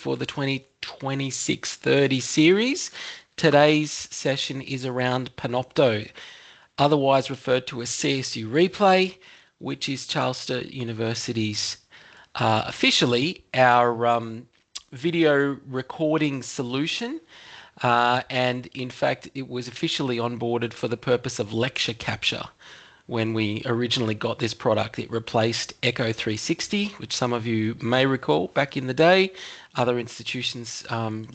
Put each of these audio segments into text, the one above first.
for the 2026-30 series. Today's session is around Panopto, otherwise referred to as CSU Replay, which is Charles Sturt University's officially our video recording solution. And in fact, it was officially onboarded for the purpose of lecture capture. When we originally got this product, it replaced Echo 360, which some of you may recall back in the day. Other institutions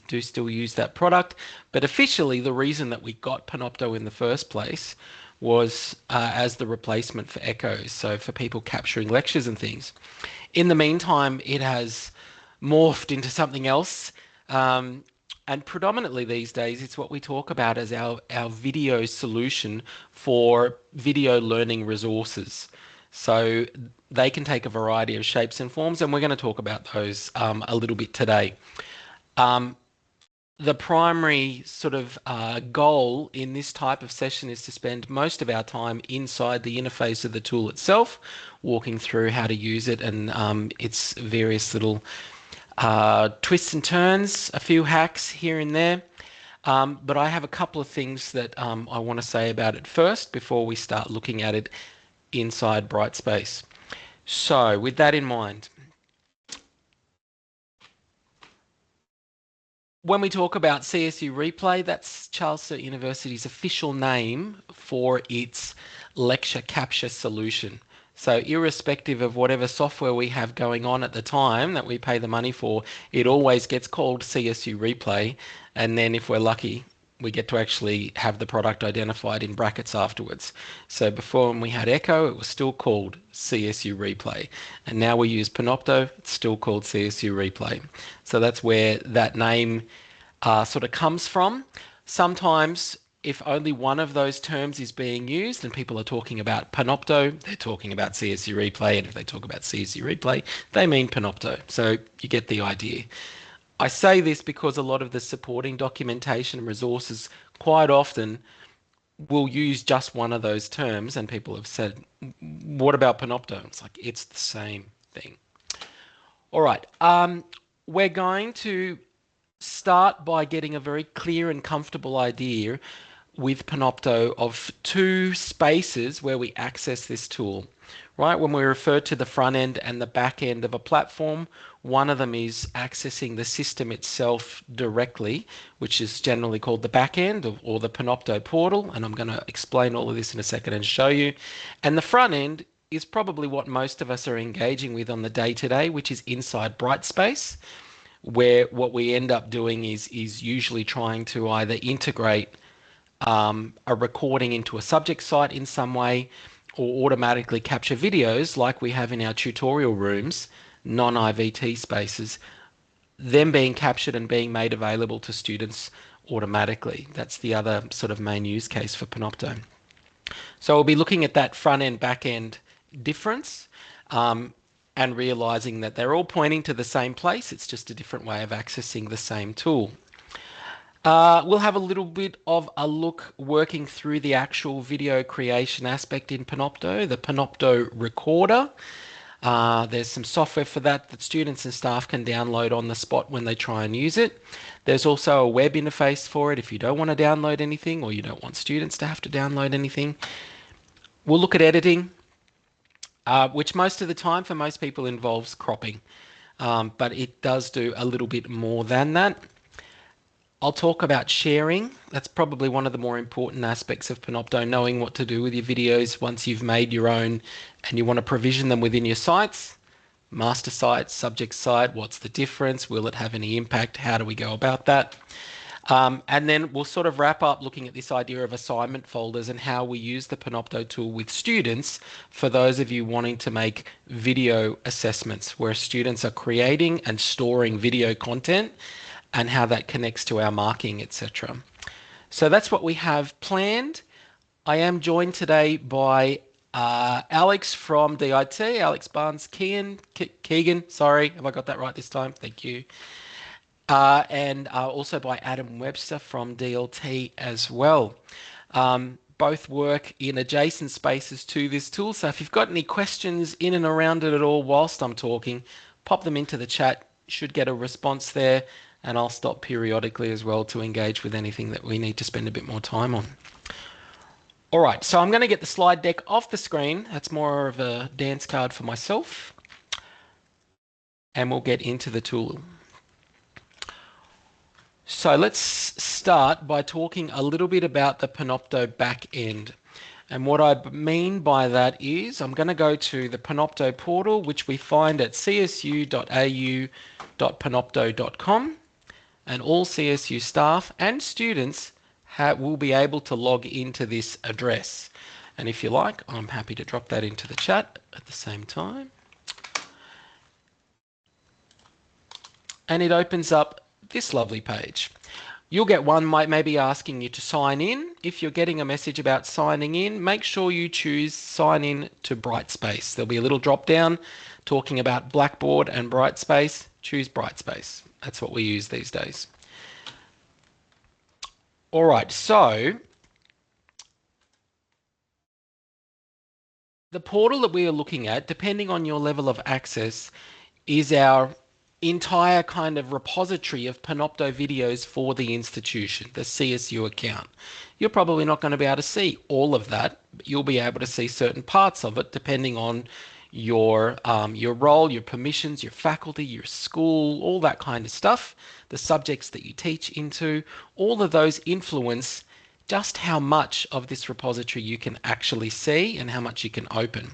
do still use that product. But officially, the reason that we got Panopto in the first place was as the replacement for Echo, so for people capturing lectures and things. In the meantime, it has morphed into something else. And predominantly these days, it's what we talk about as our video solution for video learning resources. So they can take a variety of shapes and forms, and we're going to talk about those a little bit today. The primary sort of goal in this type of session is to spend most of our time inside the interface of the tool itself, walking through how to use it and its various little twists and turns, a few hacks here and there. But I have a couple of things that I want to say about it first before we start looking at it inside Brightspace. So with that in mind, when we talk about CSU Replay, that's Charles Sturt University's official name for its lecture capture solution. So irrespective of whatever software we have going on at the time that we pay the money for, it always gets called CSU Replay. And then if we're lucky, we get to actually have the product identified in brackets afterwards. So before, when we had Echo, it was still called CSU Replay. And now we use Panopto, it's still called CSU Replay. So that's where that name sort of comes from. Sometimes, if only one of those terms is being used and people are talking about Panopto, they're talking about CSU Replay, and if they talk about CSU Replay, they mean Panopto. So you get the idea. I say this because a lot of the supporting documentation and resources quite often will use just one of those terms, and people have said, what about Panopto? It's like, it's the same thing. All right, we're going to start by getting a very clear and comfortable idea with Panopto of two spaces where we access this tool, right? When we refer to the front end and the back end of a platform, one of them is accessing the system itself directly, which is generally called the back end or the Panopto portal. And I'm going to explain all of this in a second and show you. And the front end is probably what most of us are engaging with on the day-to-day, which is inside Brightspace, where what we end up doing is usually trying to either integrate a recording into a subject site in some way, or automatically capture videos like we have in our tutorial rooms, non-IVT spaces, them being captured and being made available to students automatically. That's the other sort of main use case for Panopto. So we'll be looking at that front end, back end difference and realizing that they're all pointing to the same place. It's just a different way of accessing the same tool. We'll have a little bit of a look working through the actual video creation aspect in Panopto, the Panopto recorder. There's some software for that students and staff can download on the spot when they try and use it. There's also a web interface for it if you don't want to download anything or you don't want students to have to download anything. We'll look at editing, which most of the time for most people involves cropping, but it does do a little bit more than that. I'll talk about sharing. That's probably one of the more important aspects of Panopto, knowing what to do with your videos once you've made your own and you want to provision them within your sites. Master site, subject site, what's the difference? Will it have any impact? How do we go about that? And then we'll sort of wrap up looking at this idea of assignment folders and how we use the Panopto tool with students for those of you wanting to make video assessments where students are creating and storing video content, and how that connects to our marking, etc. So that's what we have planned. I am joined today by Alex from DIT, Alex Barnes-Keegan, sorry, have I got that right this time? Thank you. And also by Adam Webster from DLT as well. Both work in adjacent spaces to this tool, so if you've got any questions in and around it at all whilst I'm talking, pop them into the chat. should get a response there, and I'll stop periodically as well to engage with anything that we need to spend a bit more time on. All right, so I'm going to get the slide deck off the screen. That's more of a dance card for myself. And we'll get into the tool. So let's start by talking a little bit about the Panopto back end. And what I mean by that is I'm going to go to the Panopto portal, which we find at csu.au.panopto.com, and all CSU staff and students will be able to log into this address. And if you like, I'm happy to drop that into the chat at the same time. And it opens up this lovely page. You'll get one maybe asking you to sign in. If you're getting a message about signing in, make sure you choose sign in to Brightspace. There'll be a little drop down talking about Blackboard and Brightspace. Choose Brightspace. That's what we use these days. All right, so the portal that we are looking at, depending on your level of access, is our entire kind of repository of Panopto videos for the institution, the CSU account. You're probably not going to be able to see all of that, but you'll be able to see certain parts of it depending on your role, your permissions, your faculty, your school, all that kind of stuff, the subjects that you teach into. All of those influence just how much of this repository you can actually see and how much you can open.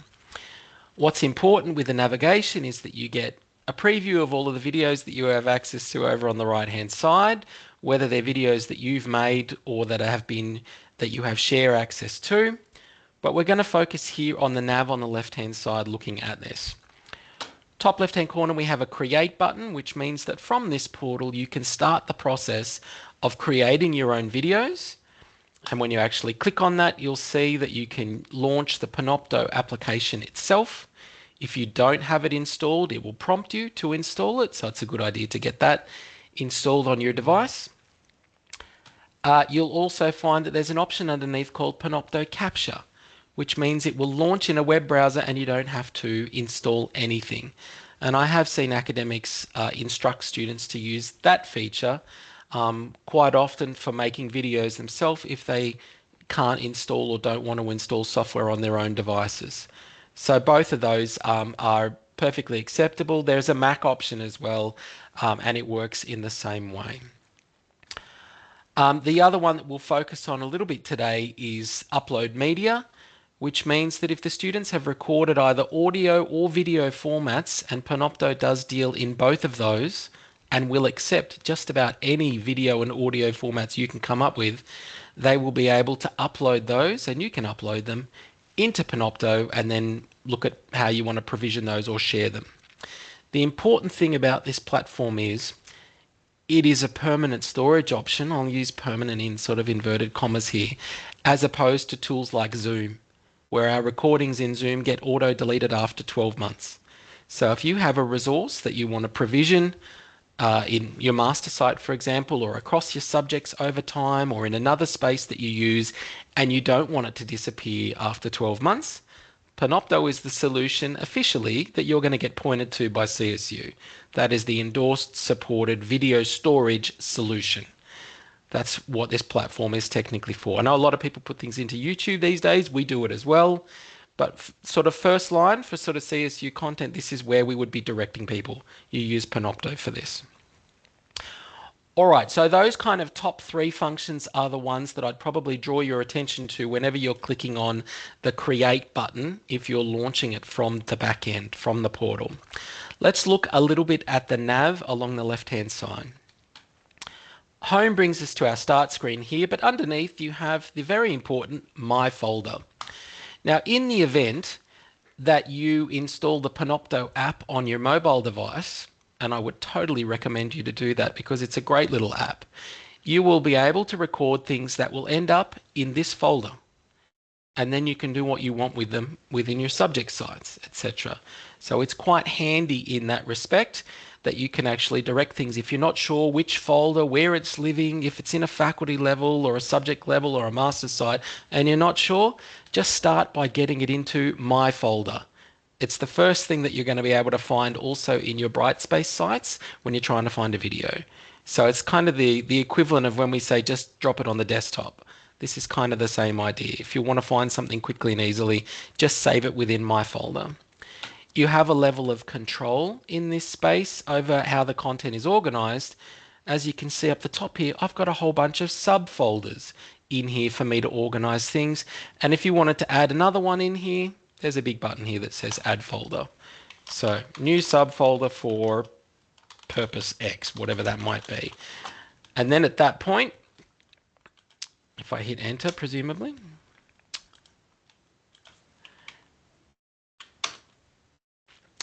What's important with the navigation is that you get a preview of all of the videos that you have access to over on the right hand side, whether they're videos that you've made or that you have share access to. But we're going to focus here on the nav on the left hand side looking at this. Top left hand corner we have a create button, which means that from this portal you can start the process of creating your own videos. And when you actually click on that, you'll see that you can launch the Panopto application itself. If you don't have it installed, it will prompt you to install it, so it's a good idea to get that installed on your device. You'll also find that there's an option underneath called Panopto Capture, which means it will launch in a web browser and you don't have to install anything. And I have seen academics instruct students to use that feature quite often for making videos themselves if they can't install or don't want to install software on their own devices. So both of those are perfectly acceptable. There's a Mac option as well, and it works in the same way. The other one that we'll focus on a little bit today is upload media, which means that if the students have recorded either audio or video formats, and Panopto does deal in both of those and will accept just about any video and audio formats you can come up with, they will be able to upload those, and you can upload them into Panopto and then look at how you want to provision those or share them. The important thing about this platform is it is a permanent storage option. I'll use permanent in sort of inverted commas here, as opposed to tools like Zoom, where our recordings in Zoom get auto-deleted after 12 months. So if you have a resource that you want to provision in your master site, for example, or across your subjects over time, or in another space that you use, and you don't want it to disappear after 12 months, Panopto is the solution officially that you're going to get pointed to by CSU. That is the endorsed, supported video storage solution. That's what this platform is technically for. I know a lot of people put things into YouTube these days. We do it as well. But sort of first line for sort of CSU content, this is where we would be directing people. You use Panopto for this. All right, so those kind of top three functions are the ones that I'd probably draw your attention to whenever you're clicking on the create button if you're launching it from the back end, from the portal. Let's look a little bit at the nav along the left-hand side. Home brings us to our start screen here, but underneath you have the very important My folder. Now, in the event that you install the Panopto app on your mobile device, and I would totally recommend you to do that because it's a great little app, you will be able to record things that will end up in this folder. And then you can do what you want with them within your subject sites, etc. So it's quite handy in that respect that you can actually direct things. If you're not sure which folder, where it's living, if it's in a faculty level or a subject level or a master's site, and you're not sure, just start by getting it into My folder. It's the first thing that you're going to be able to find also in your Brightspace sites when you're trying to find a video. So it's kind of the equivalent of when we say just drop it on the desktop. This is kind of the same idea. If you want to find something quickly and easily, just save it within My Folder. You have a level of control in this space over how the content is organized. As you can see up the top here, I've got a whole bunch of subfolders in here for me to organize things. And if you wanted to add another one in here, there's a big button here that says add folder. So new subfolder for purpose X, whatever that might be. And then at that point, if I hit enter, presumably,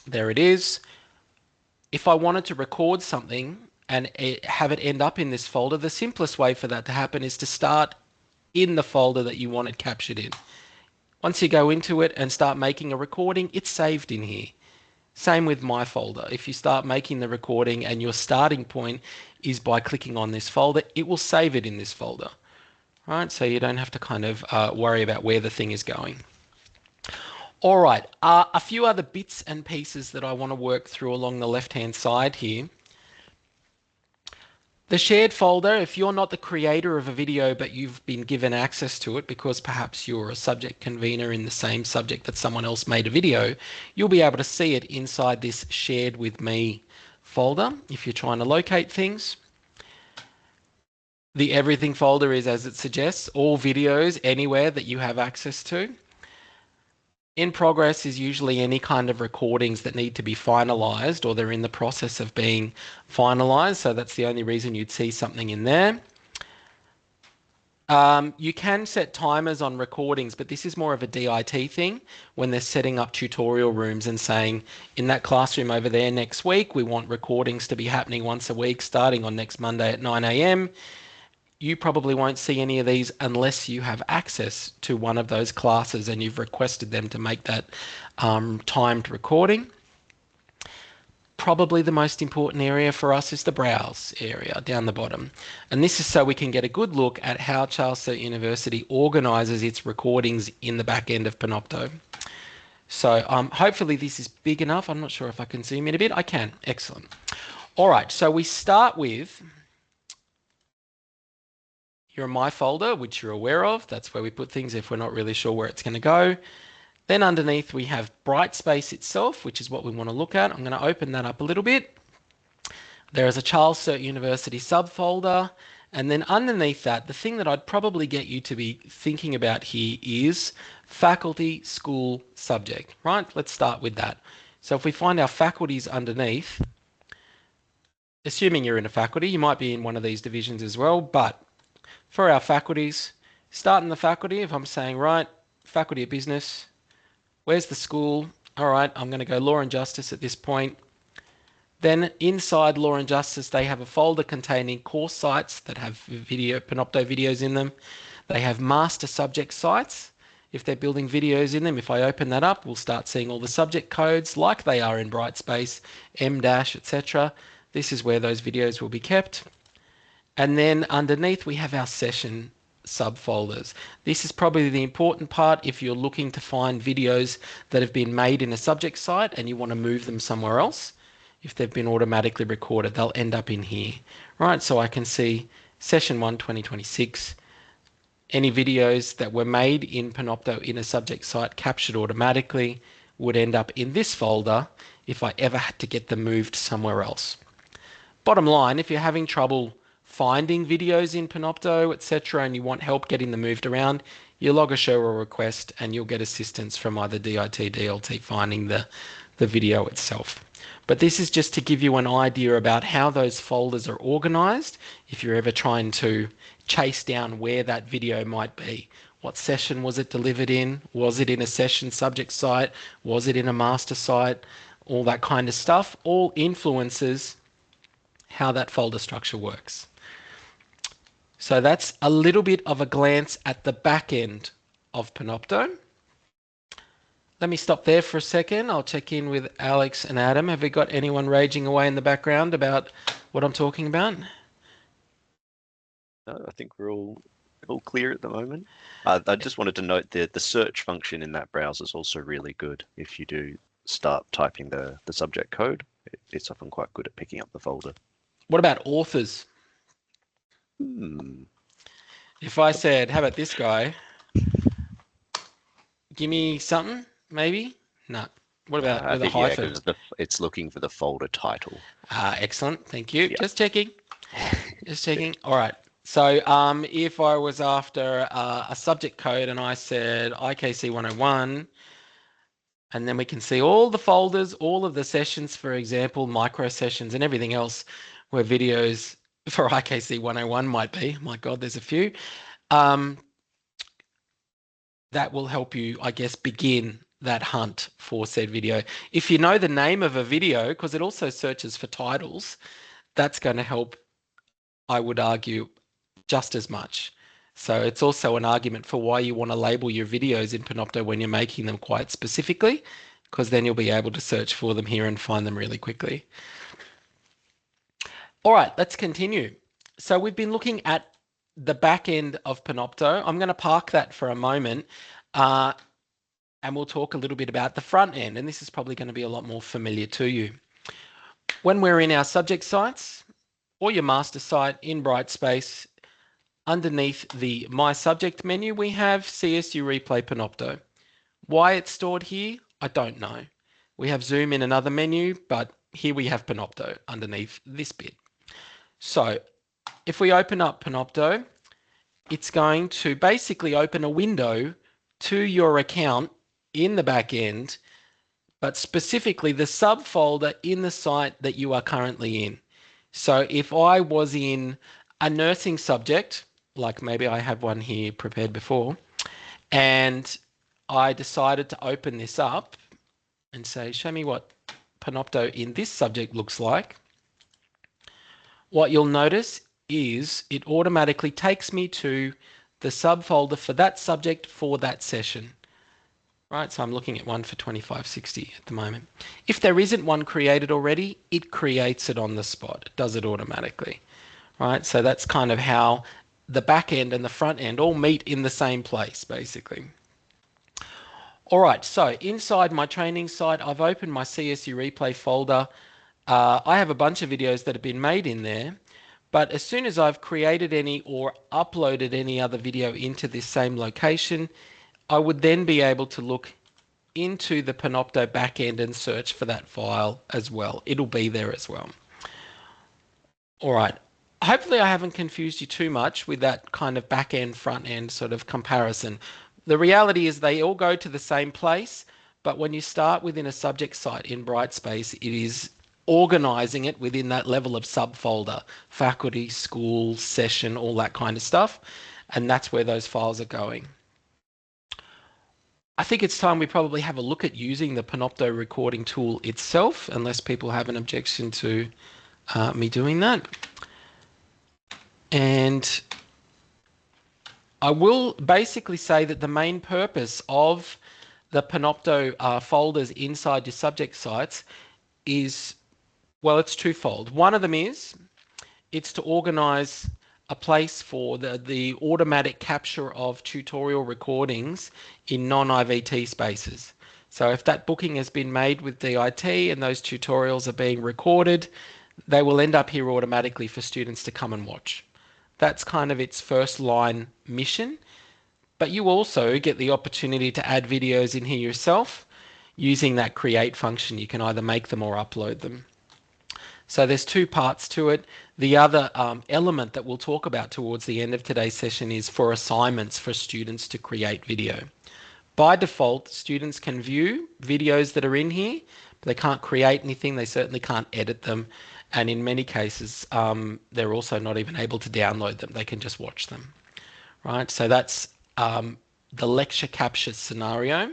there it is. If I wanted to record something and have it end up in this folder, the simplest way for that to happen is to start in the folder that you want it captured in. Once you go into it and start making a recording, it's saved in here. Same with My Folder. If you start making the recording and your starting point is by clicking on this folder, it will save it in this folder. Right, so you don't have to kind of worry about where the thing is going. All right, a few other bits and pieces that I want to work through along the left-hand side here. The shared folder, if you're not the creator of a video but you've been given access to it because perhaps you're a subject convener in the same subject that someone else made a video, you'll be able to see it inside this shared with me folder if you're trying to locate things. The everything folder is, as it suggests, all videos anywhere that you have access to. In progress is usually any kind of recordings that need to be finalized or they're in the process of being finalized. So that's the only reason you'd see something in there. You can set timers on recordings, but this is more of a DIT thing when they're setting up tutorial rooms and saying, in that classroom over there next week, we want recordings to be happening once a week starting on next Monday at 9 a.m. You probably won't see any of these unless you have access to one of those classes and you've requested them to make that timed recording. Probably the most important area for us is the browse area down the bottom. And this is so we can get a good look at how Charles Sturt University organises its recordings in the back end of Panopto. So hopefully this is big enough. I'm not sure if I can zoom in a bit. I can. Excellent. All right, so we start with your My Folder, which you're aware of. That's where we put things if we're not really sure where it's going to go. Then underneath we have Brightspace itself, which is what we want to look at. I'm going to open that up a little bit. There is a Charles Sturt University subfolder. And then underneath that, the thing that I'd probably get you to be thinking about here is faculty, school, subject, right? Let's start with that. So if we find our faculties underneath, assuming you're in a faculty, you might be in one of these divisions as well, but for our faculties, start in the faculty. If I'm saying, right, faculty of business, where's the school? All right, I'm going to go law and justice at this point. Then inside law and justice, they have a folder containing course sites that have Panopto videos in them. They have master subject sites. If they're building videos in them, if I open that up, we'll start seeing all the subject codes like they are in Brightspace, M-, etc. This is where those videos will be kept. And then underneath we have our session subfolders. This is probably the important part if you're looking to find videos that have been made in a subject site and you want to move them somewhere else. If they've been automatically recorded, they'll end up in here. Right, so I can see session 1 2026. Any videos that were made in Panopto in a subject site captured automatically would end up in this folder if I ever had to get them moved somewhere else. Bottom line, if you're having trouble finding videos in Panopto, etc., and you want help getting them moved around, you log a show or request and you'll get assistance from either DIT, DLT finding the video itself. But this is just to give you an idea about how those folders are organized if you're ever trying to chase down where that video might be. What session was it delivered in? Was it in a session subject site? Was it in a master site? All that kind of stuff all influences how that folder structure works. So that's a little bit of a glance at the back end of Panopto. Let me stop there for a second. I'll check in with Alex and Adam. Have we got anyone raging away in the background about what I'm talking about? No, I think we're all clear at the moment. I just wanted to note the search function in that browser is also really good if you do start typing the subject code, it's often quite good at picking up the folder. What about authors? Hmm. If I said, how about this guy? Give me something, maybe? No. What about I with a think, yeah, hyphen? because it's looking for the folder title. Excellent. Thank you. Yeah. Just checking. Just checking. All right. So if I was after a subject code and I said IKC 101, and then we can see all the folders, all of the sessions, for example, micro sessions and everything else where videos for IKC 101 might be. My God, there's a few. Um, that will help you, I guess, begin that hunt for said video. If you know the name of a video, because it also searches for titles, that's going to help, I would argue, just as much. So it's also an argument for why you want to label your videos in Panopto when you're making them quite specifically, because then you'll be able to search for them here and find them really quickly. All right, let's continue. So we've been looking at the back end of Panopto. I'm going to park that for a moment. And we'll talk a little bit about the front end, and this is probably going to be a lot more familiar to you. When we're in our subject sites or your master site in Brightspace, underneath the My Subject menu, we have CSU Replay Panopto. Why it's stored here, I don't know. We have Zoom in another menu, but here we have Panopto underneath this bit. So if we open up Panopto, it's going to basically open a window to your account in the back end, but specifically the subfolder in the site that you are currently in. So if I was in a nursing subject, like maybe I have one here prepared before, and I decided to open this up and say, show me what Panopto in this subject looks like, what you'll notice is it automatically takes me to the subfolder for that subject for that session. Right, so I'm looking at one for 2560 at the moment. If there isn't one created already, it creates it on the spot. It does it automatically. Right, so that's kind of how the back end and the front end all meet in the same place, basically. All right, so inside my training site, I've opened my CSU replay folder. I have a bunch of videos that have been made in there, but as soon as I've created any or uploaded any other video into this same location, I would then be able to look into the Panopto backend and search for that file as well. It'll be there as well. All right. Hopefully I haven't confused you too much with that kind of back end, front end sort of comparison. The reality is they all go to the same place, but when you start within a subject site in Brightspace, it is organizing it within that level of subfolder, faculty, school, session, all that kind of stuff. And that's where those files are going. I think it's time we probably have a look at using the Panopto recording tool itself, unless people have an objection to me doing that. And I will basically say that the main purpose of the Panopto folders inside your subject sites is, well, it's twofold. One of them is it's to organize a place for the automatic capture of tutorial recordings in non-IVT spaces. So if that booking has been made with DIT and those tutorials are being recorded, they will end up here automatically for students to come and watch. That's kind of its first line mission. But you also get the opportunity to add videos in here yourself using that create function. You can either make them or upload them. So there's two parts to it. The other element that we'll talk about towards the end of today's session is for assignments for students to create video. By default, students can view videos that are in here, but they can't create anything. They certainly can't edit them. And in many cases, they're also not even able to download them. They can just watch them. Right, so that's the lecture capture scenario.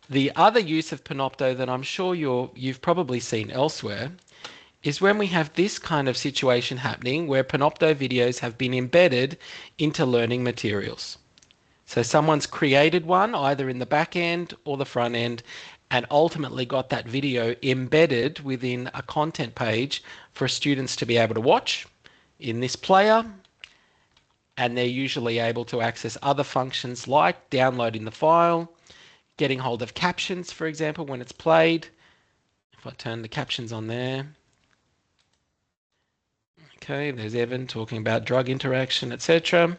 The other use of Panopto that I'm sure you've probably seen elsewhere is when we have this kind of situation happening where Panopto videos have been embedded into learning materials. So someone's created one either in the back end or the front end and ultimately got that video embedded within a content page for students to be able to watch in this player, and they're usually able to access other functions like downloading the file, getting hold of captions, for example, when it's played. If I turn the captions on there, okay, there's Evan talking about drug interaction, etc.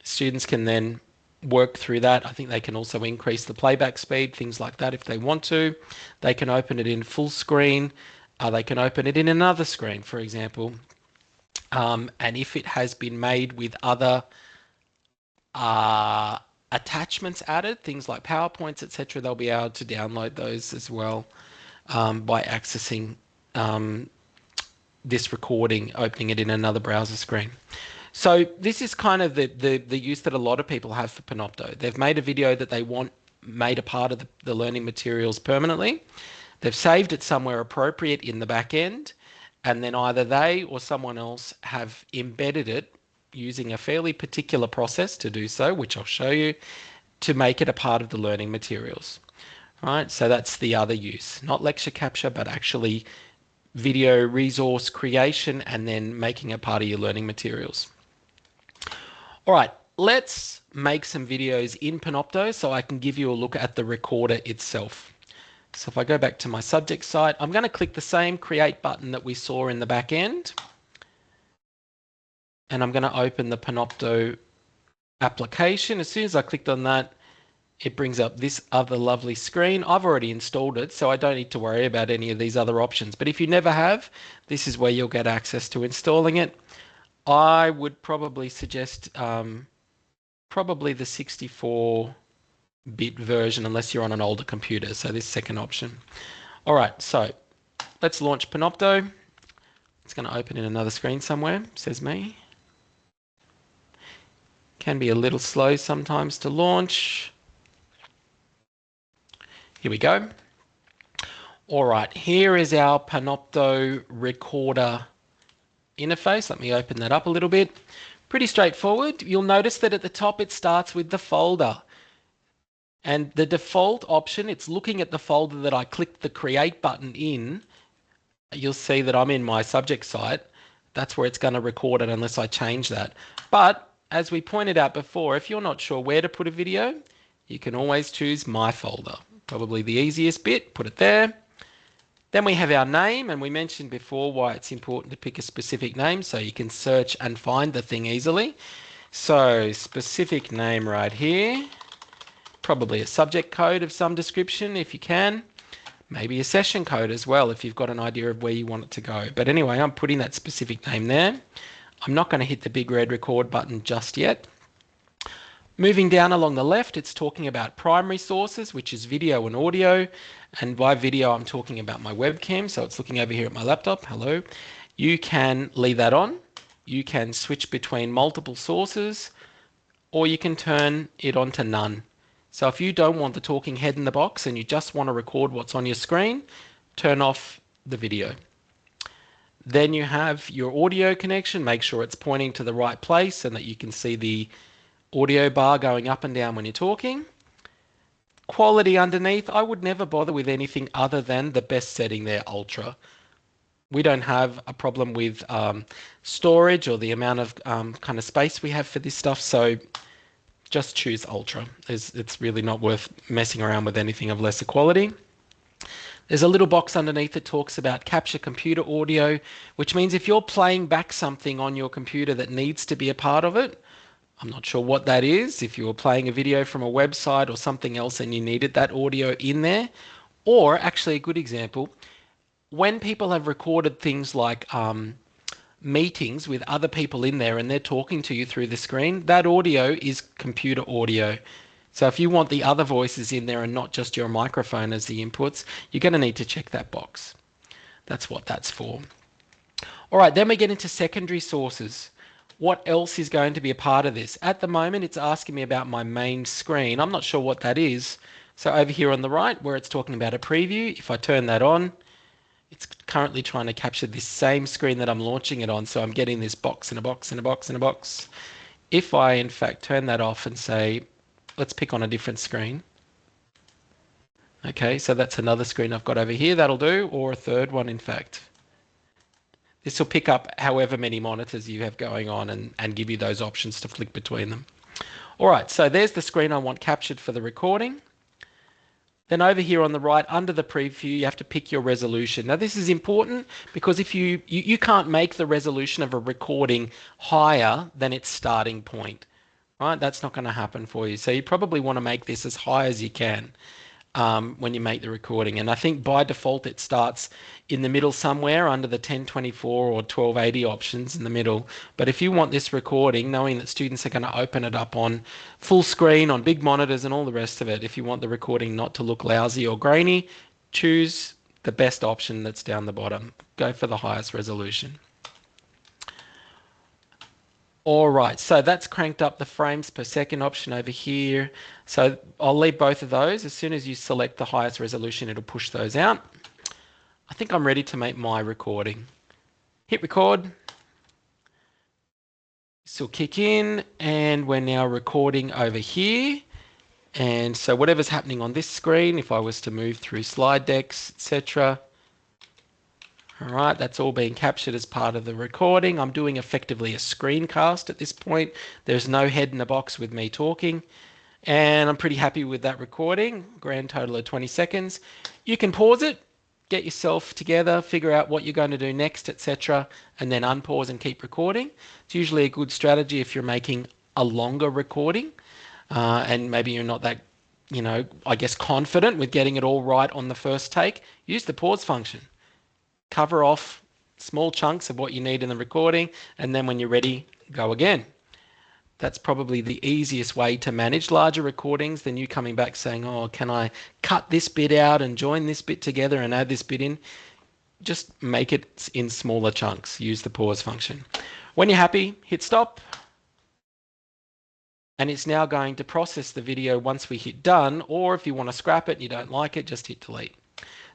Students can then work through that. I think they can also increase the playback speed, things like that if they want to. They can open it in full screen. They can open it in another screen, for example. And if it has been made with other attachments added, things like PowerPoints, etc., they'll be able to download those as well by accessing this recording, opening it in another browser screen. So this is kind of the use that a lot of people have for Panopto. They've made a video that they want made a part of the learning materials permanently. They've saved it somewhere appropriate in the back end, and then either they or someone else have embedded it using a fairly particular process to do so, which I'll show you, to make it a part of the learning materials. Right, so that's the other use, not lecture capture, but actually video resource creation and then making a part of your learning materials. All right, let's make some videos in Panopto so I can give you a look at the recorder itself. So if I go back to my subject site, I'm going to click the same create button that we saw in the back end. And I'm going to open the Panopto application. As soon as I clicked on that, it brings up this other lovely screen. I've already installed it, so I don't need to worry about any of these other options. But if you never have, this is where you'll get access to installing it. I would probably suggest probably the 64-bit version unless you're on an older computer, so this second option. All right, so let's launch Panopto. It's going to open in another screen somewhere, says me. Can be a little slow sometimes to launch. Here we go. All right, here is our Panopto recorder interface. Let me open that up a little bit. Pretty straightforward. You'll notice that at the top it starts with the folder. And the default option, it's looking at the folder that I clicked the create button in. You'll see that I'm in my subject site. That's where it's going to record it unless I change that. But as we pointed out before, if you're not sure where to put a video, you can always choose my folder. Probably the easiest bit, put it there. Then we have our name, and we mentioned before why it's important to pick a specific name so you can search and find the thing easily. So specific name right here, probably a subject code of some description if you can, maybe a session code as well if you've got an idea of where you want it to go. But anyway, I'm putting that specific name there. I'm not going to hit the big red record button just yet. Moving down along the left, it's talking about primary sources, which is video and audio. And by video, I'm talking about my webcam. So it's looking over here at my laptop. Hello. You can leave that on. You can switch between multiple sources, or you can turn it on to none. So if you don't want the talking head in the box and you just want to record what's on your screen, turn off the video. Then you have your audio connection. Make sure it's pointing to the right place and that you can see the audio bar going up and down when you're talking. Quality underneath, I would never bother with anything other than the best setting there, Ultra. We don't have a problem with storage or the amount of kind of space we have for this stuff, so just choose Ultra. It's really not worth messing around with anything of lesser quality. There's a little box underneath that talks about capture computer audio, which means if you're playing back something on your computer that needs to be a part of it, I'm not sure what that is, if you were playing a video from a website or something else and you needed that audio in there, or actually a good example, when people have recorded things like meetings with other people in there and they're talking to you through the screen, that audio is computer audio. So if you want the other voices in there and not just your microphone as the inputs, you're going to need to check that box. That's what that's for. All right, then we get into secondary sources. What else is going to be a part of this? At the moment, it's asking me about my main screen. I'm not sure what that is. So over here on the right, where it's talking about a preview, if I turn that on, it's currently trying to capture this same screen that I'm launching it on. So I'm getting this box and a box and a box and a box. If I, in fact, turn that off and say, let's pick on a different screen. Okay, so that's another screen I've got over here. That'll do, or a third one, in fact. This will pick up however many monitors you have going on and give you those options to flick between them. All right, so there's the screen I want captured for the recording. Then over here on the right, under the preview, you have to pick your resolution. Now this is important because if you can't make the resolution of a recording higher than its starting point, right? That's not going to happen for you. So you probably want to make this as high as you can when you make the recording. And I think by default it starts in the middle somewhere under the 1024 or 1280 options in the middle. But if you want this recording, knowing that students are going to open it up on full screen, on big monitors and all the rest of it, if you want the recording not to look lousy or grainy, choose the best option that's down the bottom. Go for the highest resolution. All right, so that's cranked up the frames per second option over here. So I'll leave both of those. As soon as you select the highest resolution, it'll push those out. I think I'm ready to make my recording. Hit record. This will kick in and we're now recording over here. And so whatever's happening on this screen, if I was to move through slide decks, etc. All right, that's all being captured as part of the recording. I'm doing effectively a screencast at this point. There's no head in the box with me talking. And I'm pretty happy with that recording, grand total of 20 seconds. You can pause it, get yourself together, figure out what you're going to do next, etc., and then unpause and keep recording. It's usually a good strategy if you're making a longer recording and maybe you're not that, I guess confident with getting it all right on the first take. Use the pause function. Cover off small chunks of what you need in the recording, and then when you're ready, go again. That's probably the easiest way to manage larger recordings than you coming back saying, oh, can I cut this bit out and join this bit together and add this bit in? Just make it in smaller chunks. Use the pause function. When you're happy, hit stop. And it's now going to process the video once we hit done, or if you want to scrap it and you don't like it, just hit delete.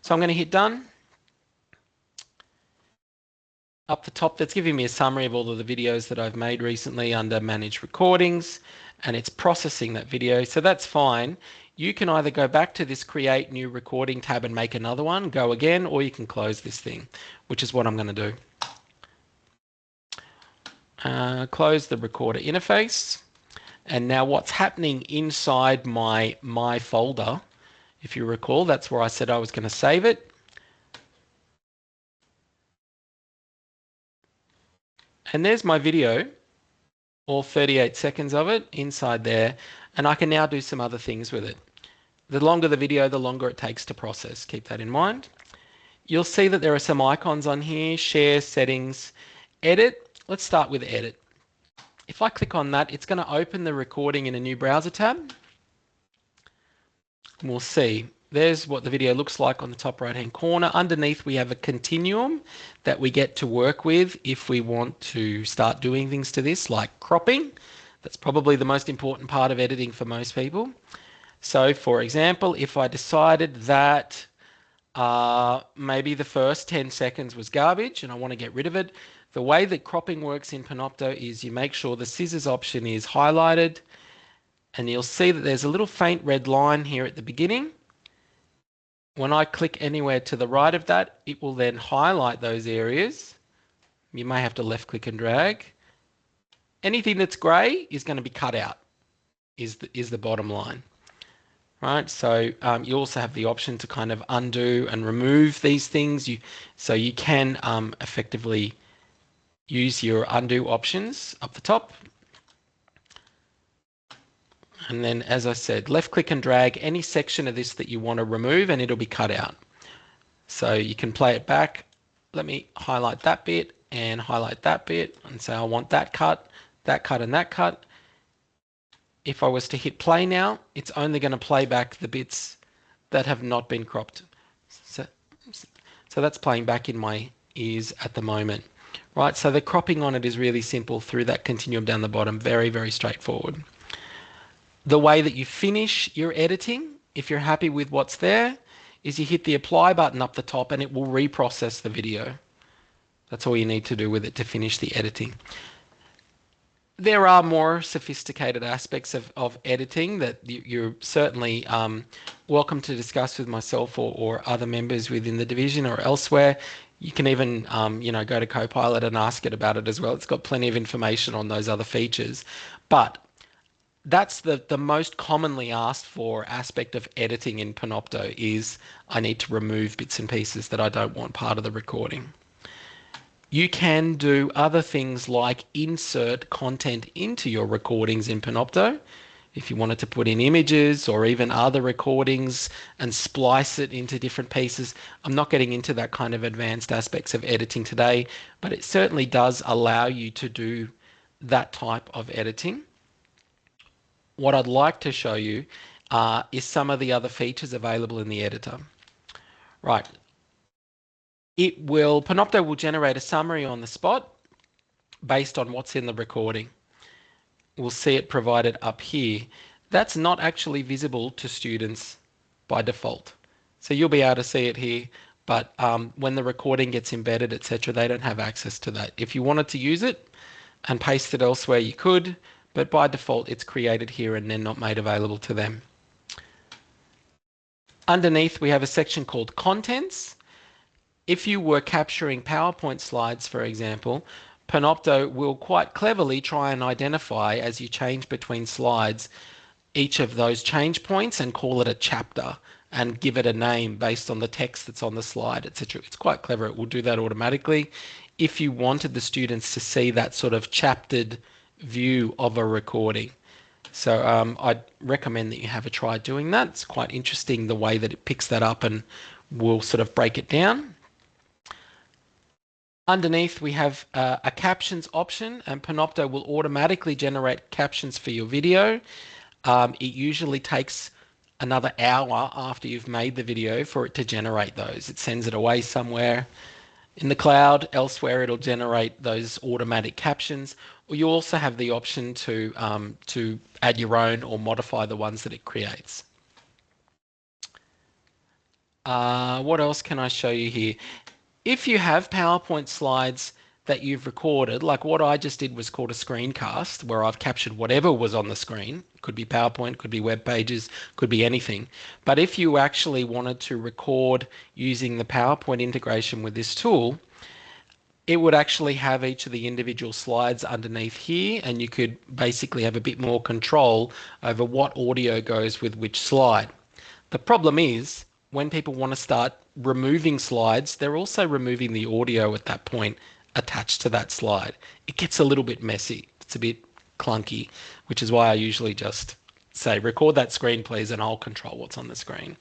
So I'm going to hit done. Up the top, that's giving me a summary of all of the videos that I've made recently under Manage Recordings, and it's processing that video, so that's fine. You can either go back to this Create New Recording tab and make another one, go again, or you can close this thing, which is what I'm going to do. Close the recorder interface, and now what's happening inside my folder, if you recall, that's where I said I was going to save it. And there's my video, all 38 seconds of it inside there, and I can now do some other things with it. The longer the video, the longer it takes to process. Keep that in mind. You'll see that there are some icons on here, share, settings, edit. Let's start with edit. If I click on that, it's going to open the recording in a new browser tab. And we'll see. There's what the video looks like on the top right hand corner. Underneath we have a continuum that we get to work with if we want to start doing things to this, like cropping. That's probably the most important part of editing for most people. So for example, if I decided that maybe the first 10 seconds was garbage and I want to get rid of it, the way that cropping works in Panopto is you make sure the scissors option is highlighted, and you'll see that there's a little faint red line here at the beginning. When I click anywhere to the right of that, it will then highlight those areas. You may have to left click and drag. Anything that's grey is going to be cut out, is the bottom line. Right, so you also have the option to kind of undo and remove these things. So you can effectively use your undo options up the top. And then, as I said, left click and drag any section of this that you want to remove and it'll be cut out. So you can play it back. Let me highlight that bit and highlight that bit and say I want that cut, and that cut. If I was to hit play now, it's only going to play back the bits that have not been cropped. So that's playing back in my ears at the moment. Right, so the cropping on it is really simple through that continuum down the bottom, very, very straightforward. The way that you finish your editing, if you're happy with what's there, is you hit the apply button up the top and it will reprocess the video. That's all you need to do with it to finish the editing. There are more sophisticated aspects of editing that you're certainly welcome to discuss with myself or other members within the division or elsewhere. You can even go to Copilot and ask it about it as well. It's got plenty of information on those other features. But that's the most commonly asked for aspect of editing in Panopto is I need to remove bits and pieces that I don't want part of the recording. You can do other things like insert content into your recordings in Panopto. If you wanted to put in images or even other recordings and splice it into different pieces. I'm not getting into that kind of advanced aspects of editing today, but it certainly does allow you to do that type of editing. What I'd like to show you is some of the other features available in the editor. Right. Panopto will generate a summary on the spot based on what's in the recording. We'll see it provided up here. That's not actually visible to students by default. So you'll be able to see it here, but when the recording gets embedded, etc., they don't have access to that. If you wanted to use it and paste it elsewhere, you could, but by default, it's created here and then not made available to them. Underneath, we have a section called Contents. If you were capturing PowerPoint slides, for example, Panopto will quite cleverly try and identify, as you change between slides, each of those change points and call it a chapter and give it a name based on the text that's on the slide, etc. It's quite clever. It will do that automatically. If you wanted the students to see that sort of chaptered view of a recording. So I'd recommend that you have a try doing that. It's quite interesting the way that it picks that up and will sort of break it down. Underneath, we have a captions option, and Panopto will automatically generate captions for your video. It usually takes another hour after you've made the video for it to generate those. It sends it away somewhere in the cloud. Elsewhere, it'll generate those automatic captions. Or you also have the option to add your own or modify the ones that it creates. What else can I show you here? If you have PowerPoint slides that you've recorded, like what I just did was called a screencast, where I've captured whatever was on the screen. Could be PowerPoint, could be web pages, could be anything. But if you actually wanted to record using the PowerPoint integration with this tool, it would actually have each of the individual slides underneath here, and you could basically have a bit more control over what audio goes with which slide. The problem is, when people want to start removing slides, they're also removing the audio at that point attached to that slide. It gets a little bit messy. It's a bit clunky, which is why I usually just say, record that screen, please, and I'll control what's on the screen.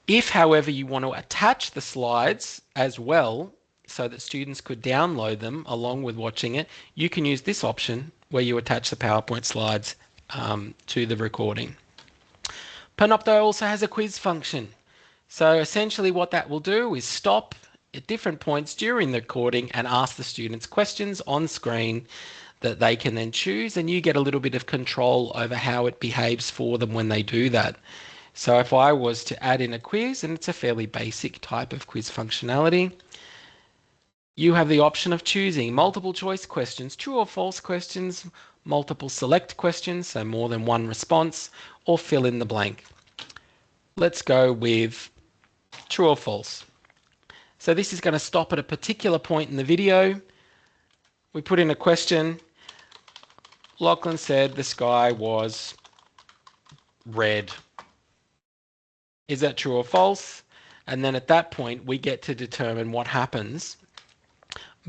If, however, you want to attach the slides as well, so that students could download them along with watching it, you can use this option where you attach the PowerPoint slides to the recording. Panopto also has a quiz function. So essentially what that will do is stop at different points during the recording and ask the students questions on screen that they can then choose, and you get a little bit of control over how it behaves for them when they do that. So if I was to add in a quiz, and it's a fairly basic type of quiz functionality, you have the option of choosing multiple choice questions, true or false questions, multiple select questions, so more than one response, or fill in the blank. Let's go with true or false. So this is going to stop at a particular point in the video. We put in a question. Lachlan said the sky was red. Is that true or false? And then at that point, we get to determine what happens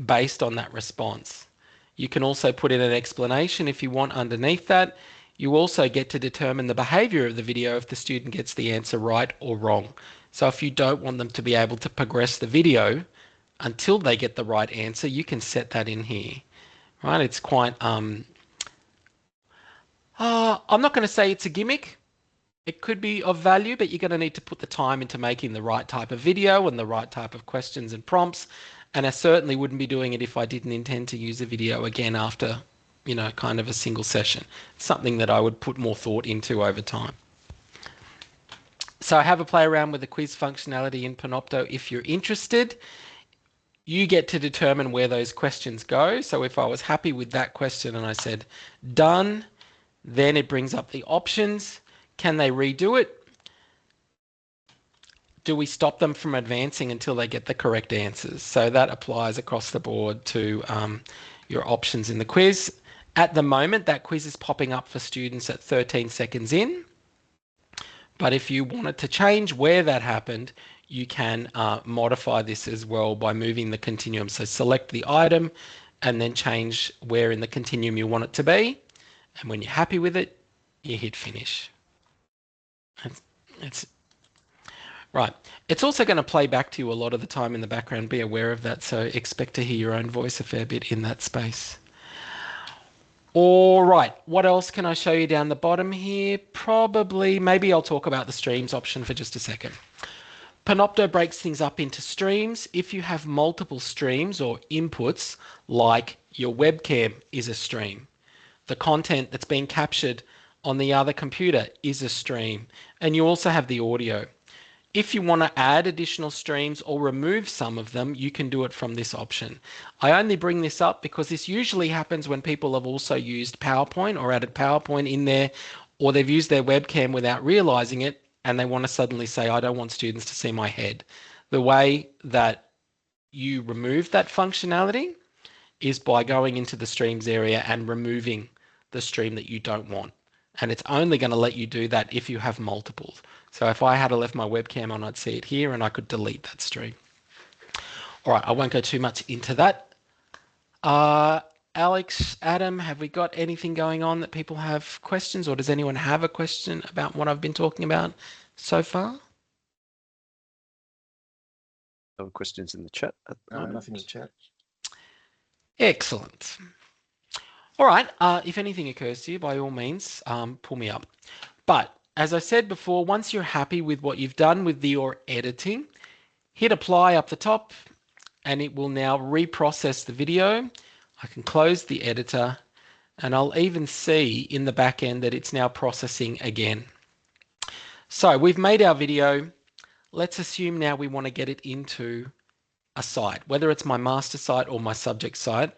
based on that response. You can also put in an explanation if you want underneath that. You also get to determine the behavior of the video if the student gets the answer right or wrong. So if you don't want them to be able to progress the video until they get the right answer, you can set that in here. Right? It's quite, I'm not going to say it's a gimmick. It could be of value, but you're going to need to put the time into making the right type of video and the right type of questions and prompts. And I certainly wouldn't be doing it if I didn't intend to use a video again after, kind of a single session. It's something that I would put more thought into over time. So I have a play around with the quiz functionality in Panopto. If you're interested, you get to determine where those questions go. So if I was happy with that question and I said done, then it brings up the options. Can they redo it? Do we stop them from advancing until they get the correct answers? So that applies across the board to your options in the quiz. At the moment, that quiz is popping up for students at 13 seconds in. But if you wanted to change where that happened, you can modify this as well by moving the continuum. So select the item and then change where in the continuum you want it to be. And when you're happy with it, you hit finish. It's right. It's also going to play back to you a lot of the time in the background. Be aware of that. So expect to hear your own voice a fair bit in that space. All right, what else can I show you down the bottom here? Probably, maybe I'll talk about the streams option for just a second. Panopto breaks things up into streams. If you have multiple streams or inputs, like your webcam is a stream, the content that's being captured on the other computer is a stream, and you also have the audio. If you want to add additional streams or remove some of them, you can do it from this option. I only bring this up because this usually happens when people have also used PowerPoint or added PowerPoint in there, or they've used their webcam without realizing it, and they want to suddenly say, I don't want students to see my head. The way that you remove that functionality is by going into the streams area and removing the stream that you don't want. And it's only going to let you do that if you have multiples. So if I had left my webcam on, I'd see it here and I could delete that stream. All right, I won't go too much into that. Alex, Adam, have we got anything going on that people have questions, or does anyone have a question about what I've been talking about so far? No questions in the chat at the moment. Nothing in the chat. Excellent. All right, if anything occurs to you, by all means, pull me up. But as I said before, once you're happy with what you've done with your editing, hit apply up the top and it will now reprocess the video. I can close the editor and I'll even see in the back end that it's now processing again. So we've made our video. Let's assume now we want to get it into a site, whether it's my master site or my subject site.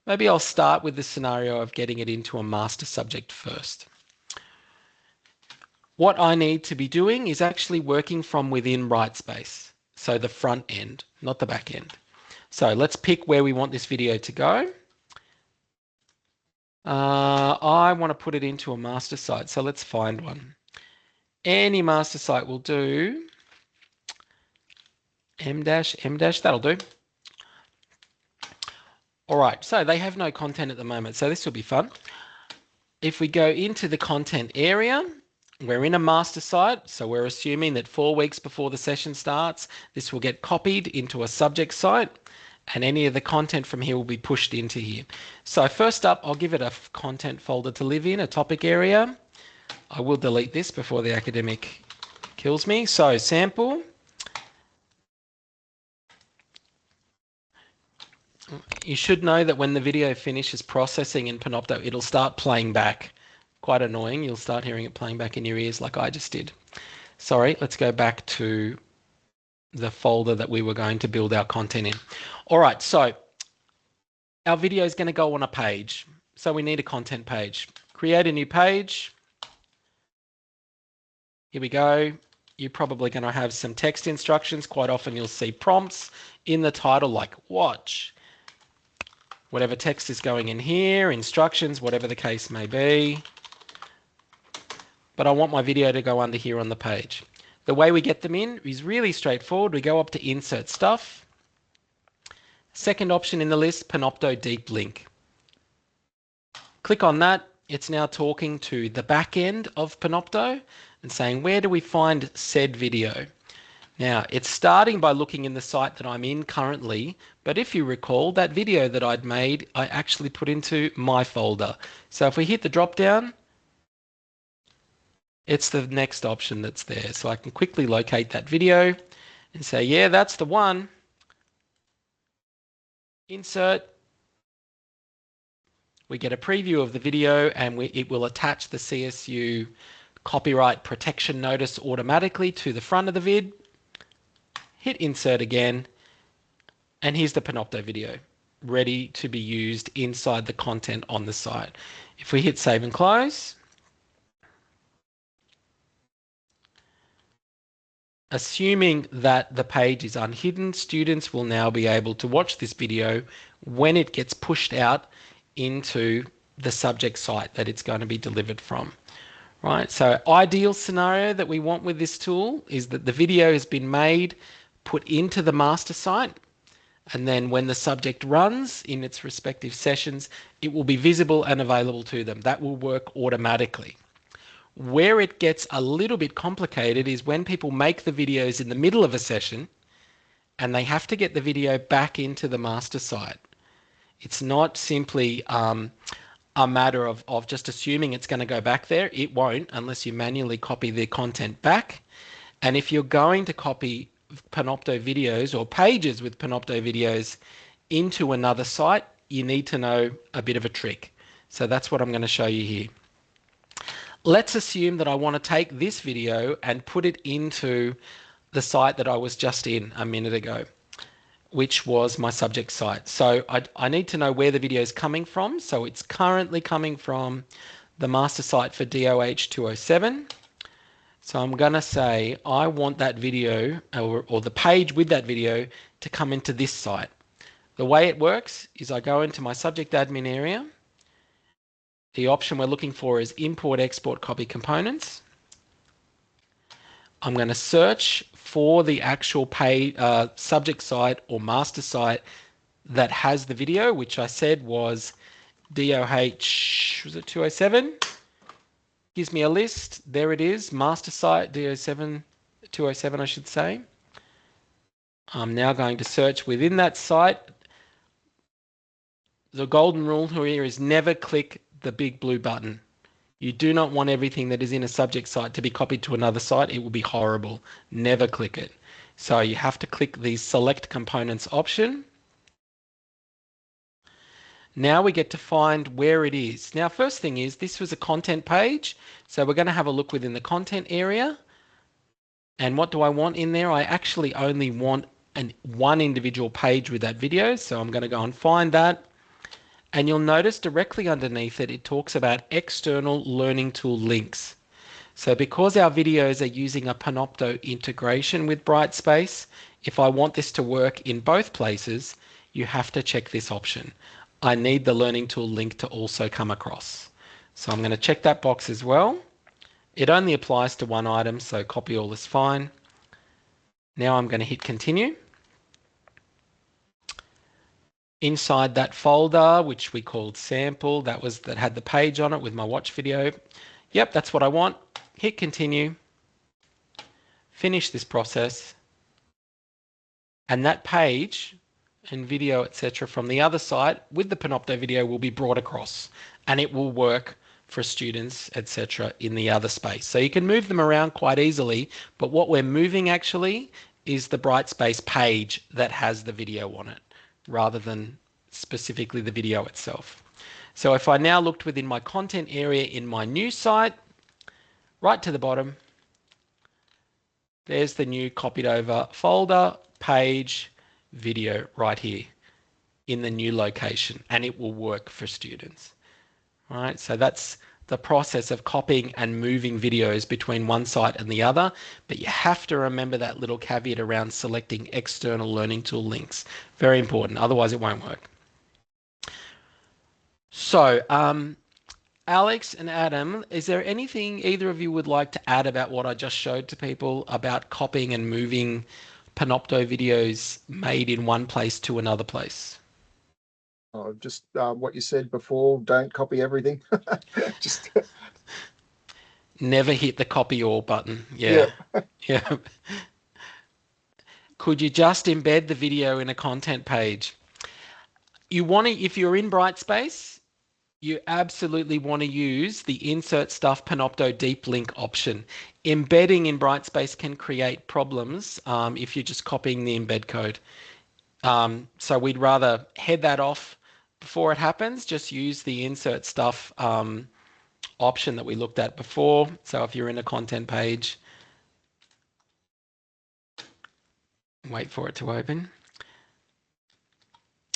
Maybe I'll start with the scenario of getting it into a master subject first. What I need to be doing is actually working from within Brightspace. So the front end, not the back end. So let's pick where we want this video to go. I want to put it into a master site. So let's find one. Any master site will do. M dash, that'll do. All right, so they have no content at the moment, so this will be fun. If we go into the content area, we're in a master site, so we're assuming that 4 weeks before the session starts, this will get copied into a subject site, and any of the content from here will be pushed into here. So first up, I'll give it a content folder to live in, a topic area. I will delete this before the academic kills me. So sample. You should know that when the video finishes processing in Panopto, it'll start playing back. Quite annoying. You'll start hearing it playing back in your ears like I just did. Sorry, let's go back to the folder that we were going to build our content in. All right, so our video is going to go on a page. So we need a content page. Create a new page. Here we go. You're probably going to have some text instructions. Quite often you'll see prompts in the title like watch. Whatever text is going in here, instructions, whatever the case may be. But I want my video to go under here on the page. The way we get them in is really straightforward. We go up to Insert Stuff. Second option in the list, Panopto Deep Link. Click on that. It's now talking to the back end of Panopto and saying, where do we find said video? Now, it's starting by looking in the site that I'm in currently, but if you recall, that video that I'd made, I actually put into my folder. So if we hit the drop down, it's the next option that's there. So I can quickly locate that video and say, yeah, that's the one. Insert. We get a preview of the video and it will attach the CSU copyright protection notice automatically to the front of the vid. Hit insert again, and here's the Panopto video ready to be used inside the content on the site. If we hit save and close, assuming that the page is unhidden, students will now be able to watch this video when it gets pushed out into the subject site that it's going to be delivered from. Right, so ideal scenario that we want with this tool is that the video has been made, put into the master site, and then when the subject runs in its respective sessions, it will be visible and available to them. That will work automatically. Where it gets a little bit complicated is when people make the videos in the middle of a session and they have to get the video back into the master site. It's not simply a matter of just assuming it's going to go back there. It won't unless you manually copy the content back. And if you're going to copy Panopto videos or pages with Panopto videos into another site, you need to know a bit of a trick. So that's what I'm going to show you here. Let's assume that I want to take this video and put it into the site that I was just in a minute ago, which was my subject site. So I need to know where the video is coming from. So it's currently coming from the master site for DOH 207. So I'm going to say I want that video or the page with that video to come into this site. The way it works is I go into my subject admin area. The option we're looking for is import, export, copy components. I'm going to search for the actual page, subject site or master site that has the video, which I said was DOH, was it 207? Gives me a list. There it is, master site DO7, 207 I should say. I'm now going to search within that site. The golden rule here is never click the big blue button. You do not want everything that is in a subject site to be copied to another site. It will be horrible. Never click it. So you have to click the select components option. Now we get to find where it is. Now, first thing is this was a content page. So we're going to have a look within the content area. And what do I want in there? I actually only want one individual page with that video. So I'm going to go and find that. And you'll notice directly underneath it, it talks about external learning tool links. So because our videos are using a Panopto integration with Brightspace, if I want this to work in both places, you have to check this option. I need the learning tool link to also come across. So I'm going to check that box as well. It only applies to one item, so copy all is fine. Now I'm going to hit continue. Inside that folder, which we called sample, that had the page on it with my watch video. Yep, that's what I want. Hit continue. Finish this process. And that page and video, etc., from the other side with the Panopto video will be brought across, and it will work for students, etc., in the other space. So you can move them around quite easily, but what we're moving actually is the Brightspace page that has the video on it, rather than specifically the video itself. So if I now looked within my content area in my new site, right to the bottom, there's the new copied over folder, page, video right here in the new location, and it will work for students. All right, so that's the process of copying and moving videos between one site and the other, but you have to remember that little caveat around selecting external learning tool links. Very important, otherwise it won't work. So, Alex and Adam, is there anything either of you would like to add about what I just showed to people about copying and moving Panopto videos made in one place to another place? Just what you said before, don't copy everything. Just never hit the copy all button. Yeah. Yeah. Could you just embed the video in a content page? You want to, if you're in Brightspace, you absolutely want to use the insert stuff Panopto deep link option. Embedding in Brightspace can create problems if you're just copying the embed code. So we'd rather head that off before it happens. Just use the insert stuff option that we looked at before. So if you're in a content page, wait for it to open.